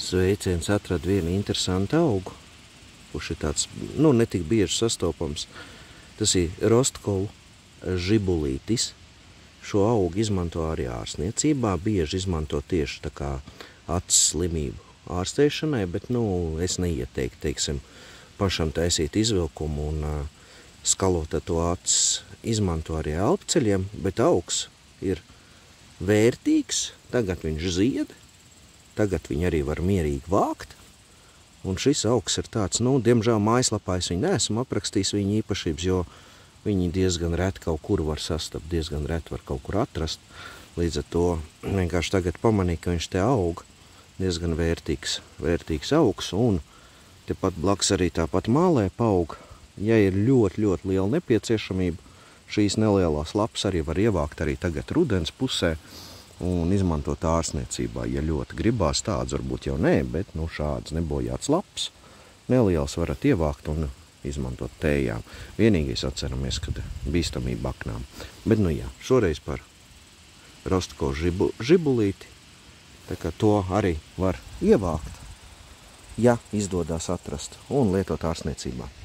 sveiciens atrada vienu interesantu augu, kurš ir tāds, netik bieži sastopams. Tas ir rostkovu žibulītis. Šo augu izmanto arī ārstniecībā, bieži izmanto tieši tā kā acis slimību ārstēšanai, bet, es neieteiktu, teiksim, pašam taisīt izvilkumu un skalot to acis. Izmanto arī elpceļiem, bet augs ir vērtīgs, tagad viņš zied, tagad viņu arī var mierīgi vākt, un šis augs ir tāds, diemžēl mājaslapā es viņu neesmu aprakstījis viņa īpašības, jo viņi diezgan reti kaut kur var sastapt, diezgan reti var kaut kur atrast, līdz ar to vienkārši tagad pamanīju, ka viņš te aug, diezgan vērtīgs augs, un tepat blakus arī tāpat mālē paug, ja ir ļoti, ļoti liela nepieciešamība, šīs nelielās lapas arī var ievākt arī tagad rudens pusē un izmantot ārstniecībā. Ja ļoti gribās, tāds varbūt jau nē, bet šāds nebojāts laps neliels varat ievākt un izmantot tējām. Vienīgais atceramies, kad bīstamība aknām. Bet šoreiz par rostkovu žibulīti, tā kā to arī var ievākt, ja izdodas atrast un lietot ārstniecībā.